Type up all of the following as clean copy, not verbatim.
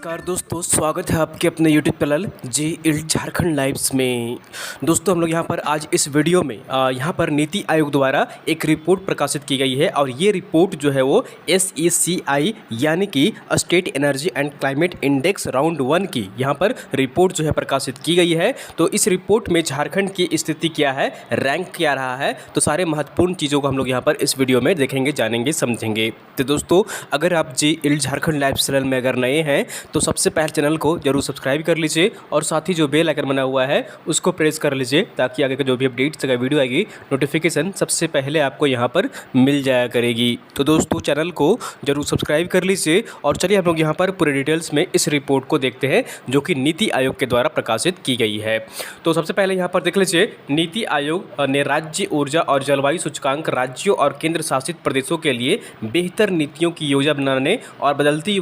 नमस्कार दोस्तों, स्वागत है आपके अपने यूट्यूब चैनल जी झारखंड लाइव्स में। दोस्तों हम लोग यहाँ पर आज इस वीडियो में यहाँ पर नीति आयोग द्वारा एक रिपोर्ट प्रकाशित की गई है और ये रिपोर्ट जो है वो SECI यानी कि state energy and climate index round 1 की यहाँ पर रिपोर्ट जो है प्रकाशित की गई है। तो इस रिपोर्ट में झारखंड की स्थिति क्या है, रैंक क्या रहा है, तो सारे महत्वपूर्ण चीज़ों को हम लोग यहाँ पर इस वीडियो में देखेंगे, जानेंगे, समझेंगे। तो दोस्तों अगर आप जी झारखंड लाइव चैनल में अगर नए हैं तो सबसे पहले चैनल को जरूर सब्सक्राइब कर लीजिए और साथ ही जो बेल आइकन बना हुआ है उसको प्रेस कर लीजिए ताकि आगे का जो भी अपडेट्स का वीडियो आएगी नोटिफिकेशन सबसे पहले आपको यहाँ पर मिल जाया करेगी। तो दोस्तों चैनल को जरूर सब्सक्राइब कर लीजिए और चलिए हम लोग यहाँ पर पूरे डिटेल्स में इस रिपोर्ट को देखते हैं जो कि नीति आयोग के द्वारा प्रकाशित की गई है। तो सबसे पहले यहाँ पर देख लीजिए, नीति आयोग ने राज्य ऊर्जा और जलवायु सूचकांक राज्यों और केंद्र शासित प्रदेशों के लिए बेहतर नीतियों की योजना बनाने और बदलती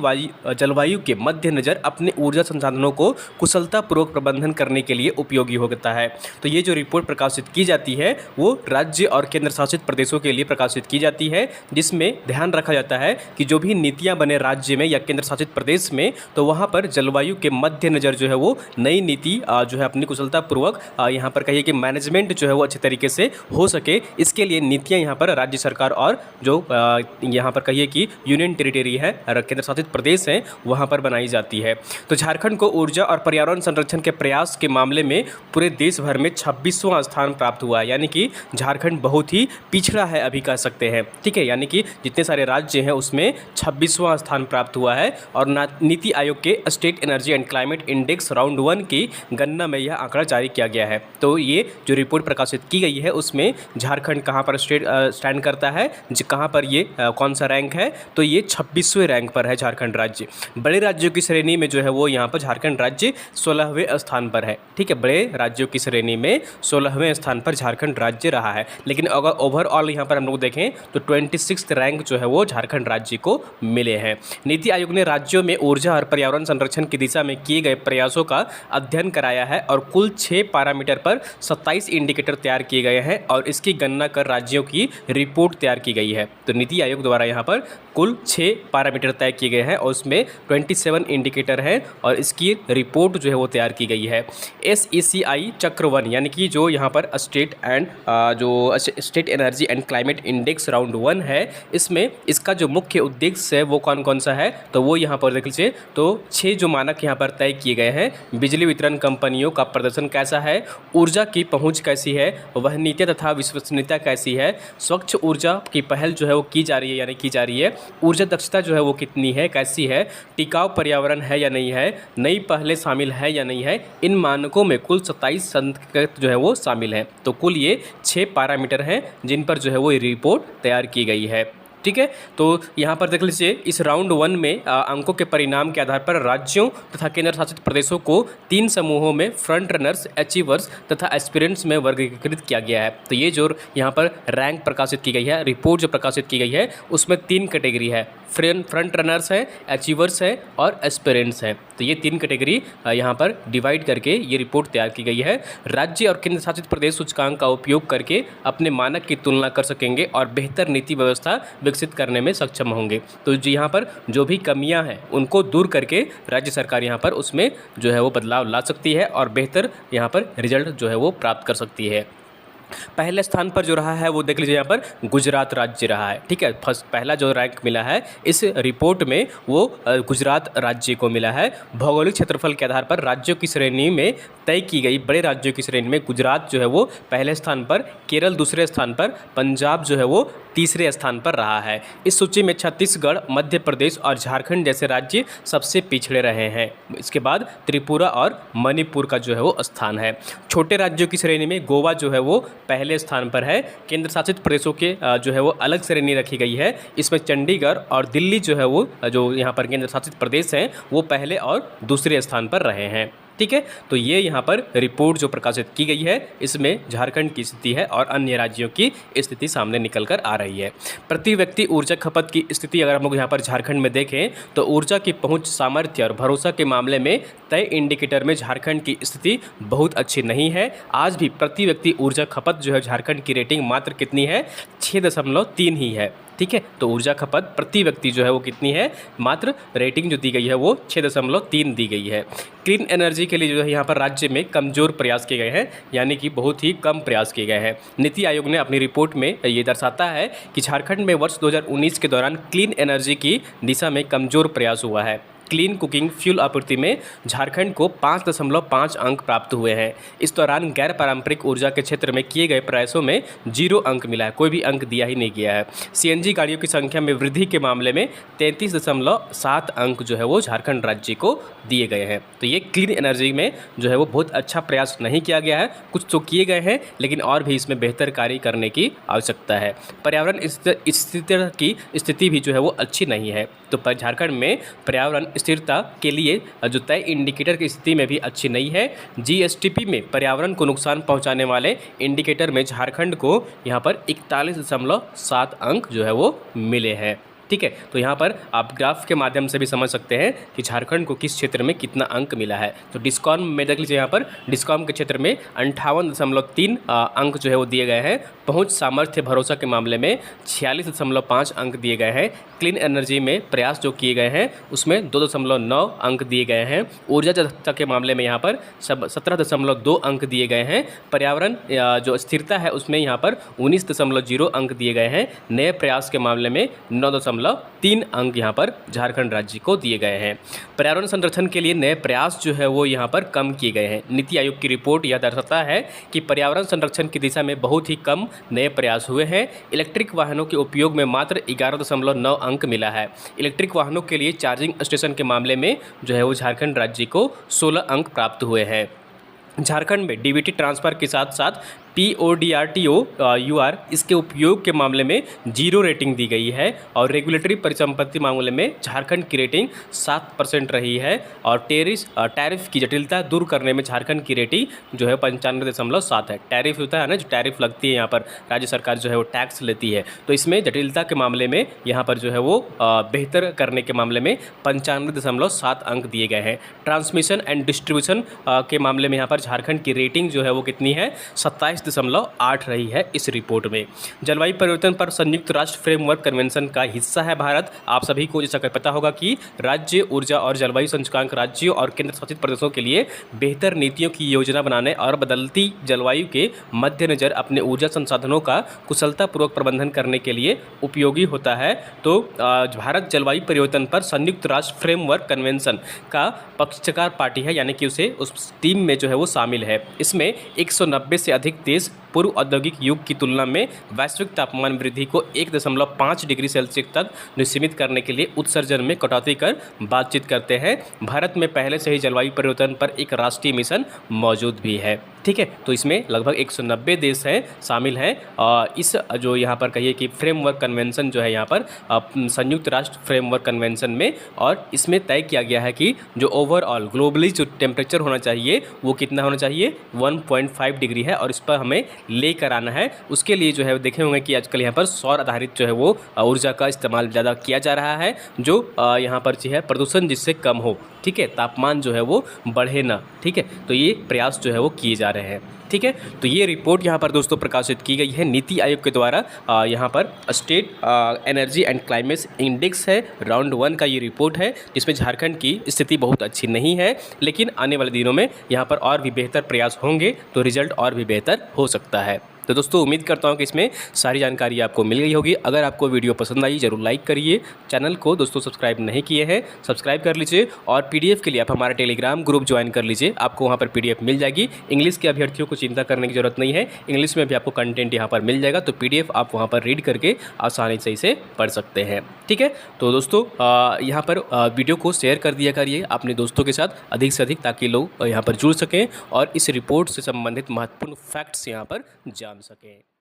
जलवायु के मद्देनजर अपने ऊर्जा संसाधनों को कुशलतापूर्वक प्रबंधन करने के लिए उपयोगी होता है। तो ये जो रिपोर्ट प्रकाशित की जाती है वो राज्य और केंद्र शासित प्रदेशों के लिए प्रकाशित की जाती है, जिसमें ध्यान रखा जाता है कि जो भी नीतियां बने राज्य में या केंद्र शासित प्रदेश में तो वहां पर जलवायु के मद्देनजर जो है वो नई नीति जो है अपनी कुशलतापूर्वक यहाँ पर कहिए कि मैनेजमेंट जो है वो अच्छे तरीके से हो सके, इसके लिए नीतियाँ यहाँ पर राज्य सरकार और जो यहाँ पर कहिए कि यूनियन टेरिटरी है, केंद्र शासित प्रदेश हैं, वहाँ पर बनाई जाती है। तो झारखंड को ऊर्जा और पर्यावरण संरक्षण के प्रयास के मामले में पूरे देश भर में 26वां स्थान प्राप्त हुआ है, यानी कि झारखंड बहुत ही पिछड़ा है अभी कह सकते हैं। ठीक है, यानी कि जितने सारे राज्य हैं उसमें 26वां स्थान प्राप्त हुआ है और नीति आयोग के state energy and climate index round 1 की गणना में यह आंकड़ा जारी किया गया है। तो ये जो रिपोर्ट प्रकाशित की गई है उसमें झारखंड कहाँ पर स्टैंड करता है, कहाँ पर ये कौन सा रैंक है, तो ये 26वें रैंक पर है झारखंड राज्य। बड़े राज्यों की श्रेणी में जो है वो यहाँ पर झारखंड राज्य 16वें स्थान पर है। ठीक है, बड़े राज्यों की श्रेणी में 16वें स्थान पर झारखंड राज्य रहा है। लेकिन अगर ओवरऑल यहाँ पर हम लोग देखें तो 26th रैंक जो है वो झारखंड राज्य को मिले हैं। नीति आयोग ने राज्यों में ऊर्जा और पर्यावरण संरक्षण की दिशा में किए गए प्रयासों का अध्ययन कराया है और कुल 6 पैरामीटर पर 27 इंडिकेटर तैयार किए गए हैं और इसकी गणना कर राज्यों की रिपोर्ट तैयार की गई है। तो नीति आयोग द्वारा यहाँ पर कुल 6 पैरामीटर तय किए गए हैं और उसमें 27 इंडिकेटर हैं और इसकी रिपोर्ट जो है वो तैयार की गई है। SECI चक्र 1 यानी कि जो यहाँ पर state energy and climate index round 1 है, इसमें इसका जो मुख्य उद्देश्य है वो कौन कौन सा है, तो वो यहाँ पर देख लीजिए। तो 6 जो मानक यहाँ पर तय किए गए हैं, बिजली वितरण कंपनियों का प्रदर्शन कैसा है, ऊर्जा की पहुँच कैसी है, वह नीतियाँ तथा विश्वसनीयता कैसी है, स्वच्छ ऊर्जा की पहल जो है वो की जा रही है यानी की जा रही है, ऊर्जा दक्षता जो है वो कितनी है, कैसी है, टिकाऊ पर्यावरण है या नहीं है, नई पहलें शामिल है या नहीं है। इन मानकों में कुल 27 संकेत जो है वो शामिल हैं। तो कुल ये 6 पैरामीटर हैं जिन पर जो है वो ये रिपोर्ट तैयार की गई है। ठीक है, तो यहाँ पर देख लीजिए, इस राउंड 1 में अंकों के परिणाम के आधार पर राज्यों तथा केंद्र शासित प्रदेशों को 3 समूहों में फ्रंट रनर्स, अचीवर्स तथा एस्पिरेंट्स में वर्गीकृत किया गया है। तो ये जो यहाँ पर रैंक प्रकाशित की गई है, रिपोर्ट जो प्रकाशित की गई है, उसमें 3 कैटेगरी है, फ्रंट रनर्स हैं, अचीवर्स हैं और एस्पिरेंट्स हैं। तो ये 3 कैटेगरी यहाँ पर डिवाइड करके ये रिपोर्ट तैयार की गई है। राज्य और केंद्र शासित प्रदेश सूचकांक का उपयोग करके अपने मानक की तुलना कर सकेंगे और बेहतर नीति व्यवस्था विकसित करने में सक्षम होंगे। तो जो यहाँ पर जो भी कमियां हैं उनको दूर करके राज्य सरकार यहाँ पर उसमें जो है वो बदलाव ला सकती है और बेहतर यहाँ पर रिजल्ट जो है वो प्राप्त कर सकती है। पहले स्थान पर जो रहा है वो देख लीजिए, यहाँ पर गुजरात राज्य रहा है। ठीक है, पहला जो रैंक मिला है इस रिपोर्ट में वो गुजरात राज्य को मिला है। भौगोलिक क्षेत्रफल के आधार पर राज्यों की श्रेणी में तय की गई बड़े राज्यों की श्रेणी में गुजरात जो है वो पहले स्थान पर, केरल दूसरे स्थान पर, पंजाब जो है वो तीसरे स्थान पर रहा है। इस सूची में छत्तीसगढ़, मध्य प्रदेश और झारखंड जैसे राज्य सबसे पिछड़े रहे हैं। इसके बाद त्रिपुरा और मणिपुर का जो है वो स्थान है। छोटे राज्यों की श्रेणी में गोवा जो है वो पहले स्थान पर है। केंद्र शासित प्रदेशों के जो है वो अलग श्रेणी रखी गई है। इसमें चंडीगढ़ और दिल्ली जो है वो जो यहाँ पर केंद्र शासित प्रदेश हैं वो पहले और दूसरे स्थान पर रहे हैं। ठीक है, तो ये यहाँ पर रिपोर्ट जो प्रकाशित की गई है इसमें झारखंड की स्थिति है और अन्य राज्यों की स्थिति सामने निकल कर आ रही है। प्रति व्यक्ति ऊर्जा खपत की स्थिति अगर हम लोग यहाँ पर झारखंड में देखें तो ऊर्जा की पहुँच, सामर्थ्य और भरोसा के मामले में तय इंडिकेटर में झारखंड की स्थिति बहुत अच्छी नहीं है। आज भी प्रति व्यक्ति ऊर्जा खपत जो है झारखंड की रेटिंग मात्र कितनी है, 6.3 ही है। ठीक है। तो ऊर्जा खपत प्रति व्यक्ति जो है वो कितनी है, मात्र रेटिंग जो दी गई है वो 6.3 दी गई है। क्लीन एनर्जी के लिए जो है यहाँ पर राज्य में कमज़ोर प्रयास किए गए हैं, यानी कि बहुत ही कम प्रयास किए गए हैं। नीति आयोग ने अपनी रिपोर्ट में ये दर्शाता है कि झारखंड में वर्ष 2019 के दौरान क्लीन एनर्जी की दिशा में कमज़ोर प्रयास हुआ है। क्लीन कुकिंग फ्यूल आपूर्ति में झारखंड को 5.5 अंक प्राप्त हुए हैं। इस दौरान गैर पारंपरिक ऊर्जा के क्षेत्र में किए गए प्रयासों में 0 अंक मिला है, कोई भी अंक दिया ही नहीं गया है। सीएनजी गाड़ियों की संख्या में वृद्धि के मामले में 33.7 अंक जो है वो झारखंड राज्य को दिए गए हैं। तो ये क्लीन एनर्जी में जो है वो बहुत अच्छा प्रयास नहीं किया गया है, कुछ तो किए गए हैं लेकिन और भी इसमें बेहतर कार्य करने की आवश्यकता है। पर्यावरण स्थिरता की स्थिति भी जो है वो अच्छी नहीं है। तो झारखंड में पर्यावरण स्थिरता के लिए जो तय इंडिकेटर की स्थिति में भी अच्छी नहीं है। जीएसटीपी में पर्यावरण को नुकसान पहुंचाने वाले इंडिकेटर में झारखंड को यहाँ पर 41.7 अंक जो है वो मिले हैं। ठीक है। तो यहाँ पर आप ग्राफ के माध्यम से भी समझ सकते हैं कि झारखंड को किस क्षेत्र में कितना अंक मिला है। तो डिस्कॉम में देख लीजिए, यहाँ पर डिस्कॉम के क्षेत्र में 58.3 अंक जो है वो दिए गए हैं। पहुंच सामर्थ्य भरोसा के मामले में 46.5 अंक दिए गए हैं। क्लीन एनर्जी में प्रयास जो किए गए हैं उसमें 2.9 अंक दिए गए हैं। ऊर्जा दक्षता के मामले में यहाँ पर 17.2 अंक दिए गए हैं। पर्यावरण जो स्थिरता है उसमें यहाँ पर 19.0 अंक दिए गए हैं। नए प्रयास के मामले में 9.3 अंक यहाँ पर झारखंड राज्य को दिए गए हैं। पर्यावरण संरक्षण के लिए नए प्रयास जो है वो यहाँ पर कम किए गए हैं। नीति आयोग की रिपोर्ट यह दर्शाता है कि पर्यावरण संरक्षण की दिशा में बहुत ही कम नए प्रयास हुए हैं। इलेक्ट्रिक वाहनों के उपयोग में मात्र 11.9 अंक मिला है। इलेक्ट्रिक वाहनों के लिए चार्जिंग स्टेशन के मामले में जो है वो झारखंड राज्य को 16 अंक प्राप्त हुए हैं। झारखंड में डीबीटी ट्रांसफर के साथ साथ PODRTO UR इसके उपयोग के मामले में 0 रेटिंग दी गई है और रेगुलेटरी परिसंपत्ति मामले में झारखंड की रेटिंग 7% रही है और टैरिफ की जटिलता दूर करने में झारखंड की रेटिंग जो है 95.7 है। टैरिफ होता है ना, जो टैरिफ लगती है यहाँ पर राज्य सरकार जो है वो टैक्स लेती है, तो इसमें जटिलता के मामले में यहाँ पर जो है वो बेहतर करने के मामले में 95.7 अंक दिए गए हैं। ट्रांसमिशन एंड डिस्ट्रीब्यूशन के मामले में यहाँ पर झारखंड की रेटिंग जो है वो कितनी है, 27.8 रही है इस रिपोर्ट में। जलवायु परिवर्तन पर संयुक्त राष्ट्र फ्रेमवर्क कन्वेंशन का हिस्सा है भारत। आप सभी को जैसा पता होगा कि राज्य ऊर्जा और जलवायु सूचकांक राज्यों और केंद्र शासित प्रदेशों के लिए बेहतर नीतियों की योजना बनाने और बदलती जलवायु के मद्देनजर अपने ऊर्जा संसाधनों का कुशलतापूर्वक प्रबंधन करने के लिए उपयोगी होता है। तो भारत जलवायु परिवर्तन पर संयुक्त राष्ट्र फ्रेमवर्क कन्वेंशन का पक्षकार पार्टी है, यानी कि उसे उस टीम में जो है वो शामिल है। इसमें 190 से अधिक देश पूर्व औद्योगिक युग की तुलना में वैश्विक तापमान वृद्धि को 1.5 डिग्री सेल्सियस तक सीमित करने के लिए उत्सर्जन में कटौती कर बातचीत करते हैं। भारत में पहले से ही जलवायु परिवर्तन पर एक राष्ट्रीय मिशन मौजूद भी है। ठीक है। तो इसमें लगभग 190 देश हैं शामिल हैं। इस जो यहाँ पर कहिए कि फ्रेमवर्क कन्वेंशन जो है यहाँ पर संयुक्त राष्ट्र फ्रेमवर्क कन्वेंशन में, और इसमें तय किया गया है कि जो ओवरऑल ग्लोबली जो टेम्परेचर होना चाहिए वो कितना होना चाहिए, 1.5 डिग्री है और इस पर हमें लेकर आना है। उसके लिए जो है देखे होंगे कि आजकल यहाँ पर सौर आधारित जो है वो ऊर्जा का इस्तेमाल ज़्यादा किया जा रहा है, जो यहाँ पर जो है प्रदूषण जिससे कम हो, ठीक है, तापमान जो है वो बढ़े ना। ठीक है। तो ये प्रयास जो है वो किए जा रहे हैं। ठीक है। तो ये रिपोर्ट यहाँ पर दोस्तों प्रकाशित की गई है नीति आयोग के द्वारा। यहाँ पर state energy and climate index है, राउंड 1 का ये रिपोर्ट है, जिसमें झारखंड की स्थिति बहुत अच्छी नहीं है, लेकिन आने वाले दिनों में यहाँ पर और भी बेहतर प्रयास होंगे तो रिजल्ट और भी बेहतर हो सकता है। तो दोस्तों उम्मीद करता हूँ कि इसमें सारी जानकारी आपको मिल गई होगी। अगर आपको वीडियो पसंद आई ज़रूर लाइक करिए। चैनल को दोस्तों सब्सक्राइब नहीं किए हैं सब्सक्राइब कर लीजिए, और PDF के लिए आप हमारा टेलीग्राम ग्रुप ज्वाइन कर लीजिए, आपको वहाँ पर PDF मिल जाएगी। इंग्लिश के अभ्यर्थियों को चिंता करने की ज़रूरत नहीं है, इंग्लिश में भी आपको कंटेंट यहाँ पर मिल जाएगा, तो PDF आप वहाँ पर रीड करके आसानी से इसे पढ़ सकते हैं। ठीक है। तो दोस्तों यहाँ पर वीडियो को शेयर कर दिया करिए अपने दोस्तों के साथ अधिक से अधिक, ताकि लोग यहाँ पर जुड़ सकें और इस रिपोर्ट से संबंधित महत्वपूर्ण फैक्ट्स यहाँ पर जान सकें।